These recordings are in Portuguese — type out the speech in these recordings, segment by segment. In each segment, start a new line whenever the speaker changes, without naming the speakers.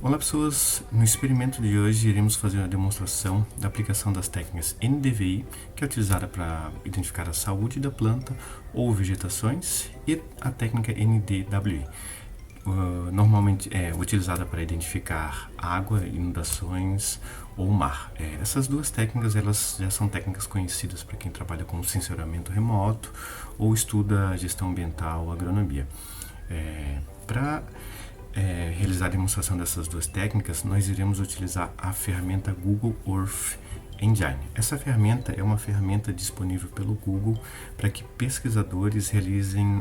Olá pessoas, no experimento de hoje iremos fazer a demonstração da aplicação das técnicas NDVI, que é utilizada para identificar a saúde da planta ou vegetações, e a técnica NDWI, normalmente é utilizada para identificar água, inundações ou mar. Essas duas técnicas elas já são técnicas conhecidas para quem trabalha com sensoramento remoto ou estuda a gestão ambiental, agronomia. Para realizar a demonstração dessas duas técnicas, nós iremos utilizar a ferramenta Google Earth Engine. Essa ferramenta é uma ferramenta disponível pelo Google para que pesquisadores realizem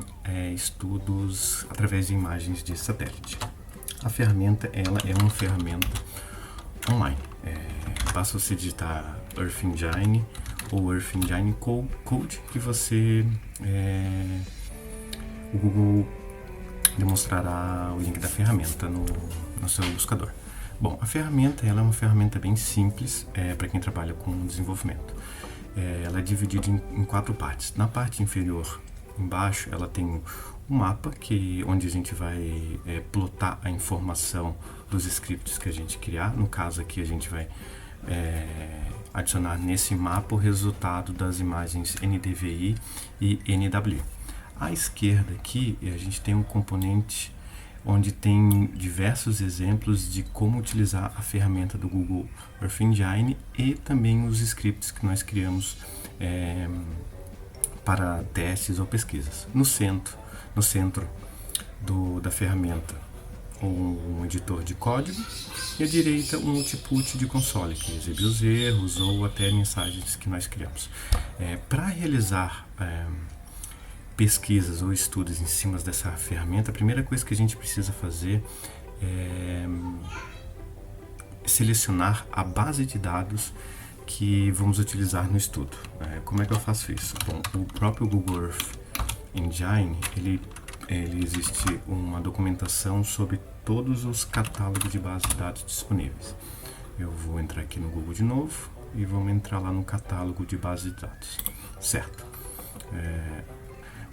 estudos através de imagens de satélite. A ferramenta ela é uma ferramenta online. Basta você digitar Earth Engine ou Earth Engine Code que o Google demonstrará o link da ferramenta no seu buscador. Bom, a ferramenta ela é uma ferramenta bem simples para quem trabalha com desenvolvimento. Ela é dividida em 4 partes. Na parte inferior, embaixo, ela tem um mapa onde a gente vai plotar a informação dos scripts que a gente criar. No caso aqui, a gente vai adicionar nesse mapa o resultado das imagens NDVI e NWI. À esquerda aqui, a gente tem um componente onde tem diversos exemplos de como utilizar a ferramenta do Google Earth Engine e também os scripts que nós criamos para testes ou pesquisas. No centro da ferramenta, um editor de código e à direita um output de console que exibe os erros ou até mensagens que nós criamos. Para realizar pesquisas ou estudos em cima dessa ferramenta, a primeira coisa que a gente precisa fazer é selecionar a base de dados que vamos utilizar no estudo. Como é que eu faço isso? Bom, o próprio Google Earth Engine, ele existe uma documentação sobre todos os catálogos de bases de dados disponíveis. Eu vou entrar aqui no Google de novo e vamos entrar lá no catálogo de bases de dados, certo?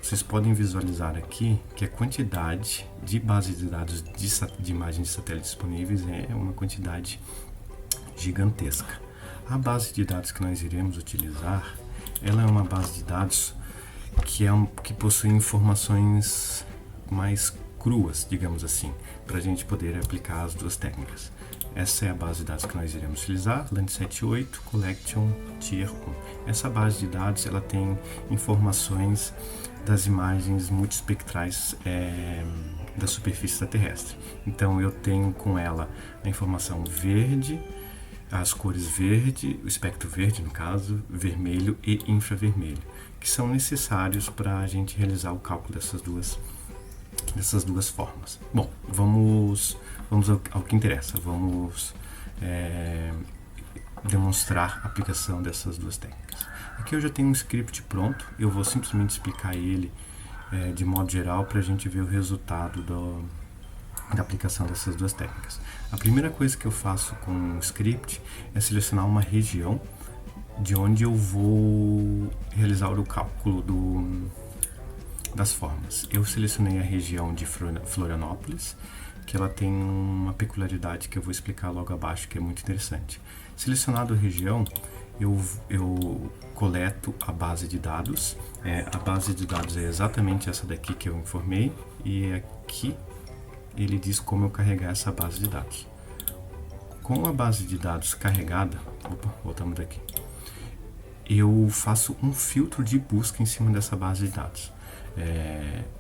Vocês podem visualizar aqui que a quantidade de bases de dados de imagens de satélite disponíveis é uma quantidade gigantesca. A base de dados que nós iremos utilizar, ela é uma base de dados que possui informações mais cruas, digamos assim, para a gente poder aplicar as duas técnicas. Essa é a base de dados que nós iremos utilizar, Landsat 8 Collection Tier 1. Essa base de dados ela tem informações das imagens multiespectrais da superfície terrestre. Então eu tenho com ela a informação verde, as cores verde, o espectro verde no caso, vermelho e infravermelho, que são necessários para a gente realizar o cálculo dessas duas formas. Bom, vamos ao que interessa. Vamos demonstrar a aplicação dessas duas técnicas. Aqui eu já tenho um script pronto, eu vou simplesmente explicar ele de modo geral para a gente ver o resultado da aplicação dessas duas técnicas. A primeira coisa que eu faço com o script é selecionar uma região de onde eu vou realizar o cálculo das formas. Eu selecionei a região de Florianópolis, que ela tem uma peculiaridade que eu vou explicar logo abaixo, que é muito interessante. Selecionado a região, eu coleto a base de dados. A base de dados é exatamente essa daqui que eu informei, e aqui ele diz como eu carregar essa base de dados. Com a base de dados carregada, voltamos daqui, eu faço um filtro de busca em cima dessa base de dados.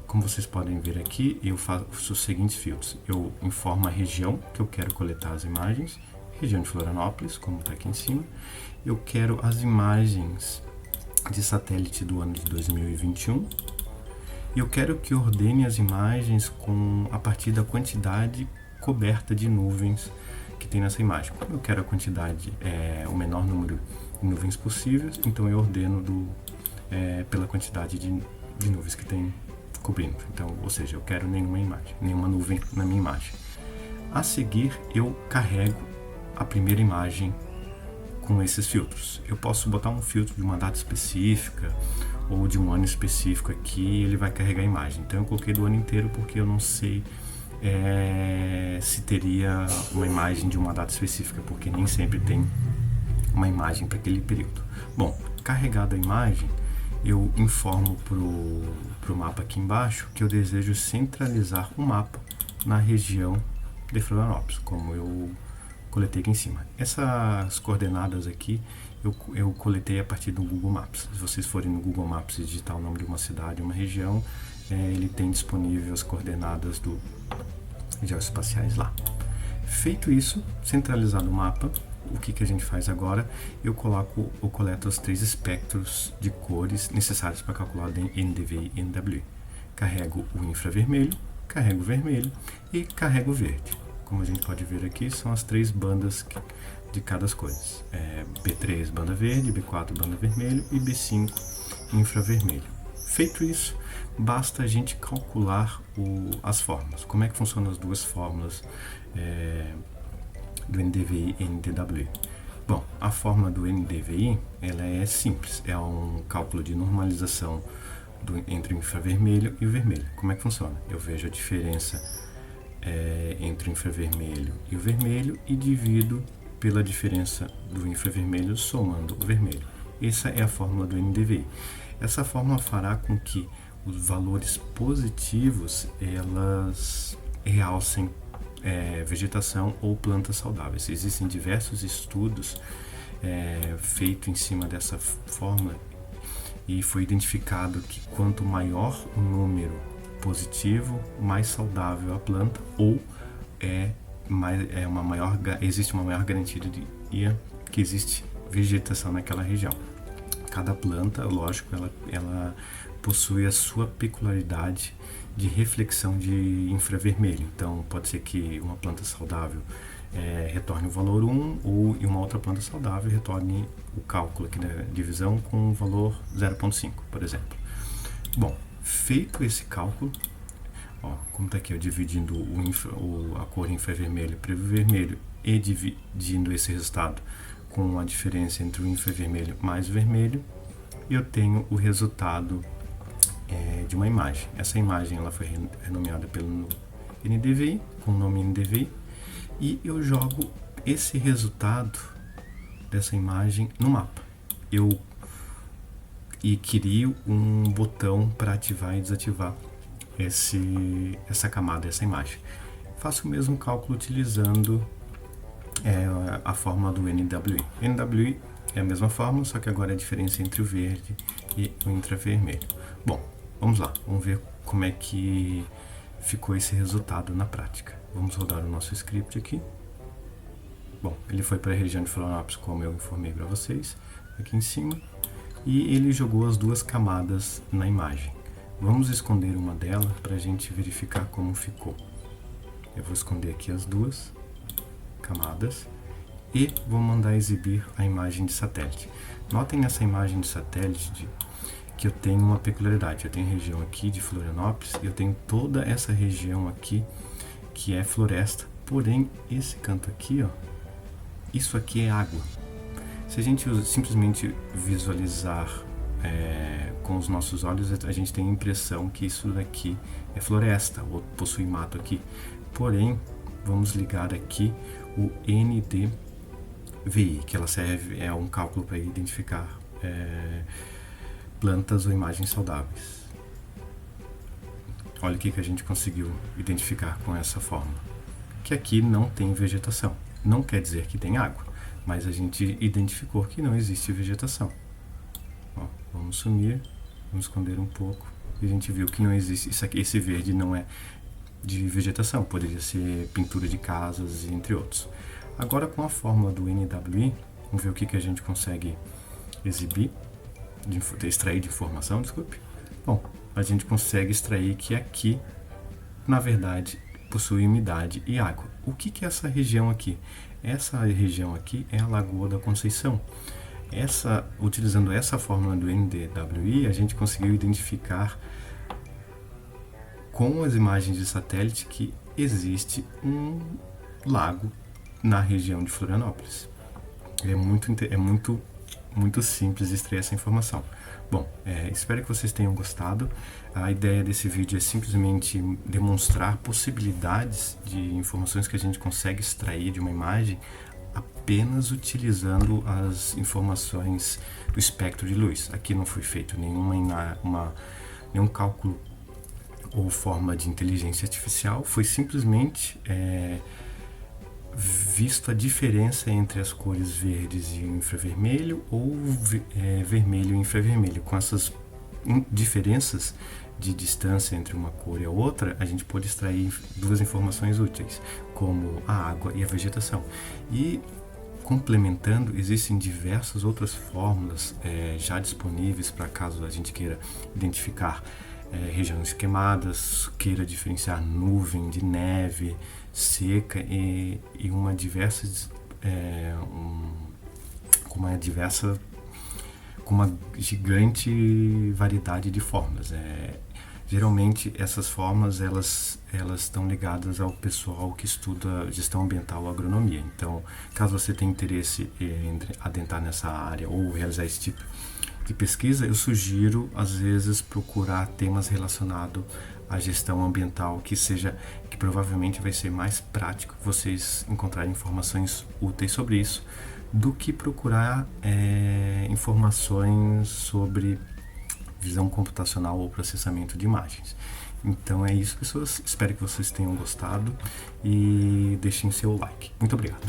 Como vocês podem ver aqui, eu faço os seguintes filtros. Eu informo a região que eu quero coletar as imagens, região de Florianópolis, como está aqui em cima. Eu quero as imagens de satélite do ano de 2021. E eu quero que ordene as imagens a partir da quantidade coberta de nuvens que tem nessa imagem. Como eu quero a quantidade, o menor número de nuvens possíveis, então eu ordeno pela quantidade de nuvens que tem cobrindo. Então, ou seja, eu quero nenhuma nuvem na minha imagem. A seguir, eu carrego a primeira imagem com esses filtros. Eu posso botar um filtro de uma data específica ou de um ano específico aqui, ele vai carregar a imagem. Então eu coloquei do ano inteiro porque eu não sei se teria uma imagem de uma data específica, porque nem sempre tem uma imagem para aquele período. Bom, carregada a imagem, eu informo pro mapa aqui embaixo que eu desejo centralizar o mapa na região de Florianópolis, como eu coletei aqui em cima. Essas coordenadas aqui eu coletei a partir do Google Maps. Se vocês forem no Google Maps e digitar o nome de uma cidade, uma região, ele tem disponível as coordenadas geoespaciais lá. Feito isso, centralizado o mapa, o que a gente faz agora? Eu coleto os 3 espectros de cores necessários para calcular NDVI e NWI. Carrego o infravermelho, carrego o vermelho e carrego o verde. Como a gente pode ver aqui, são as 3 bandas de cada cores. B3 banda verde, B4 banda vermelho e B5 infravermelho. Feito isso, basta a gente calcular as fórmulas. Como é que funcionam as duas fórmulas do NDVI e NDWI? Bom, a fórmula do NDVI ela é simples, é um cálculo de normalização entre o infravermelho e o vermelho. Como é que funciona? Eu vejo a diferença entre o infravermelho e o vermelho e divido pela diferença do infravermelho somando o vermelho. Essa é a fórmula do NDVI. Essa fórmula fará com que os valores positivos elas realcem vegetação ou plantas saudáveis. Existem diversos estudos feitos em cima dessa fórmula e foi identificado que quanto maior o número positivo, mais saudável a planta ou existe uma maior garantia de que existe vegetação naquela região. Cada planta, lógico, ela possui a sua peculiaridade de reflexão de infravermelho. Então, pode ser que uma planta saudável retorne o valor 1 ou uma outra planta saudável retorne o cálculo aqui da divisão com o valor 0,5, por exemplo. Bom, feito esse cálculo, como está aqui, dividindo a cor infravermelho para o vermelho e dividindo esse resultado com a diferença entre o infravermelho mais o vermelho, eu tenho o resultado de uma imagem. Essa imagem ela foi renomeada pelo NDVI, com o nome NDVI, e eu jogo esse resultado dessa imagem no mapa. E crio um botão para ativar e desativar essa camada, essa imagem. Faço o mesmo cálculo utilizando a fórmula do NWI. NWI é a mesma fórmula, só que agora é a diferença entre o verde e o infravermelho. Bom, vamos lá, vamos ver como é que ficou esse resultado na prática. Vamos rodar o nosso script aqui. Bom, ele foi para a região de Florianópolis, como eu informei para vocês, aqui em cima, e ele jogou as 2 camadas na imagem. Vamos esconder uma delas para a gente verificar como ficou. Eu vou esconder aqui as 2 camadas e vou mandar exibir a imagem de satélite. Notem nessa imagem de satélite que eu tenho uma peculiaridade. Eu tenho a região aqui de Florianópolis e eu tenho toda essa região aqui que é floresta, porém esse canto aqui, isso aqui é água. Se a gente simplesmente visualizar com os nossos olhos, a gente tem a impressão que isso daqui é floresta ou possui mato aqui. Porém, vamos ligar aqui o NDVI, que ela serve, é um cálculo para identificar plantas ou imagens saudáveis. Olha o que a gente conseguiu identificar com essa fórmula. Que aqui não tem vegetação. Não quer dizer que tem água, mas a gente identificou que não existe vegetação. Vamos sumir, vamos esconder um pouco. E a gente viu que não existe, esse verde não é de vegetação, poderia ser pintura de casas, entre outros. Agora com a fórmula do NWI, vamos ver o que a gente consegue extrair de informação, desculpe. Bom, a gente consegue extrair que aqui, na verdade, possui umidade e água. O que é essa região aqui? Essa região aqui é a Lagoa da Conceição. Utilizando essa fórmula do NDWI, a gente conseguiu identificar com as imagens de satélite que existe um lago na região de Florianópolis. É muito simples extrair essa informação. Bom, espero que vocês tenham gostado. A ideia desse vídeo é simplesmente demonstrar possibilidades de informações que a gente consegue extrair de uma imagem apenas utilizando as informações do espectro de luz. Aqui não foi feito nenhum cálculo ou forma de inteligência artificial, foi simplesmente visto a diferença entre as cores verdes e infravermelho ou vermelho e infravermelho. Com essas diferenças de distância entre uma cor e a outra, a gente pode extrair duas informações úteis, como a água e a vegetação. E complementando, existem diversas outras fórmulas já disponíveis para caso a gente queira identificar regiões queimadas, queira diferenciar nuvem de neve, seca e com uma gigante variedade de formas. Geralmente essas formas elas estão ligadas ao pessoal que estuda gestão ambiental ou agronomia. Então, caso você tenha interesse em adentrar nessa área ou realizar esse tipo de pesquisa, eu sugiro às vezes procurar temas relacionados à gestão ambiental que provavelmente vai ser mais prático vocês encontrarem informações úteis sobre isso do que procurar informações sobre visão computacional ou processamento de imagens. Então é isso, pessoas. Espero que vocês tenham gostado e deixem seu like. Muito obrigado.